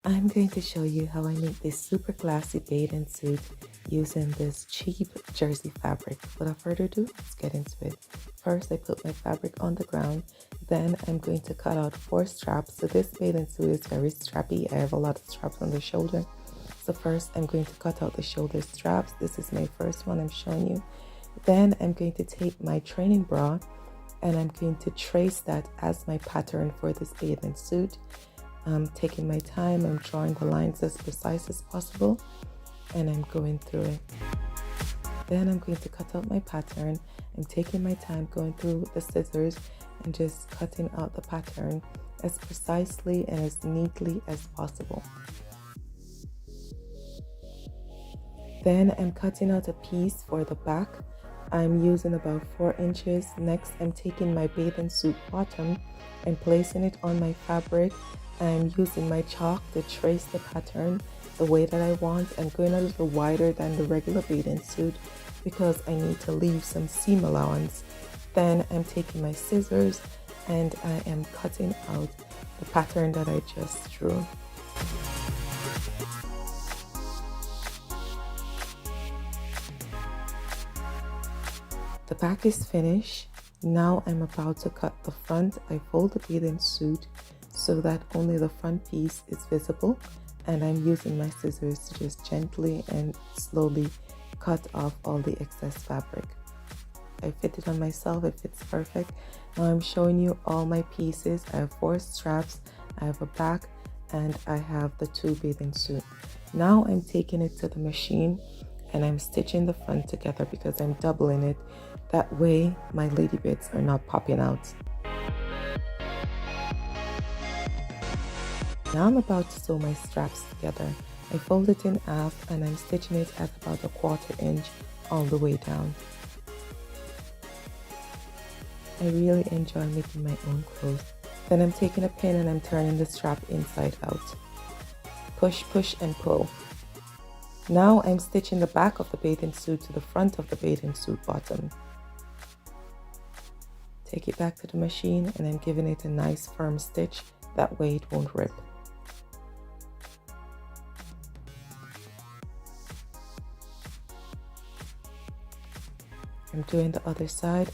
I'm going to show you how I make this super classy bathing suit using this cheap jersey fabric. Without further ado, let's get into it. First, I put my fabric on the ground. Then I'm going to cut out 4 straps. So this bathing suit is very strappy. I have a lot of straps on the shoulder. So first, I'm going to cut out the shoulder straps. This is my first one I'm showing you. Then I'm going to take my training bra and I'm going to trace that as my pattern for this bathing suit. I'm taking my time, I'm drawing the lines as precise as possible, and I'm going through it. Then I'm going to cut out my pattern. I'm taking my time going through with the scissors and just cutting out the pattern as precisely and as neatly as possible. Then I'm cutting out a piece for the back. I'm using about 4 inches. Next, I'm taking my bathing suit bottom and placing it on my fabric. I'm using my chalk to trace the pattern the way that I want. I'm going a little wider than the regular bathing suit because I need to leave some seam allowance. Then I'm taking my scissors and I am cutting out the pattern that I just drew. The back is finished. Now I'm about to cut the front. I fold the bathing suit so that only the front piece is visible, and I'm using my scissors to just gently and slowly cut off all the excess fabric. I fit it on myself, it fits perfect. Now I'm showing you all my pieces. I have 4 straps, I have a back, and I have the 2 bathing suit. Now I'm taking it to the machine and I'm stitching the front together because I'm doubling it. That way my lady bits are not popping out. Now I'm about to sew my straps together. I fold it in half and I'm stitching it at about a 1/4 inch all the way down. I really enjoy making my own clothes. Then I'm taking a pin and I'm turning the strap inside out. Push, push and pull. Now I'm stitching the back of the bathing suit to the front of the bathing suit bottom. Take it back to the machine and I'm giving it a nice firm stitch, that way it won't rip. I'm doing the other side,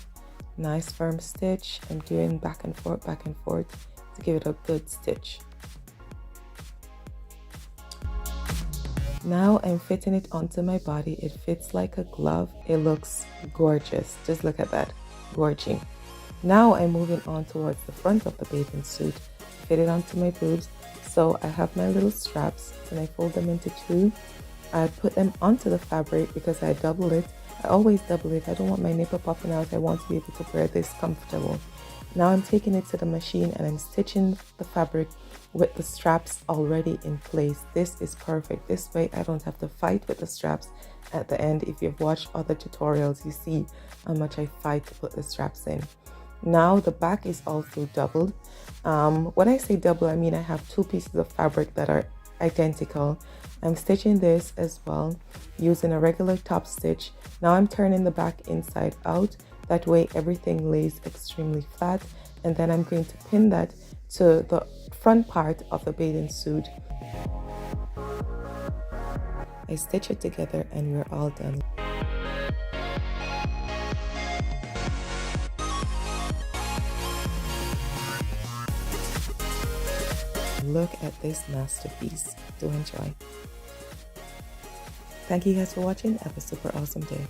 nice firm stitch. I'm doing back and forth to give it a good stitch. Now I'm fitting it onto my body. It fits like a glove. It looks gorgeous. Just look at that, gorging. Now I'm moving on towards the front of the bathing suit. Fit it onto my boobs. So I have my little straps and I fold them into 2. I put them onto the fabric because I double it. I always double it. I don't want my nipple popping out. I want to be able to wear this comfortable. Now I'm taking it to the machine and I'm stitching the fabric with the straps already in place. This is perfect. This way I don't have to fight with the straps at the end. If you've watched other tutorials, you see how much I fight to put the straps in. Now the back is also doubled. When I say double, I mean I have 2 pieces of fabric that are identical. I'm stitching this as well using a regular top stitch. Now I'm turning the back inside out. That way everything lays extremely flat, and then I'm going to pin that to the front part of the bathing suit. I stitch it together and we're all done. Look at this masterpiece. Do enjoy. Thank you guys for watching. Have a super awesome day.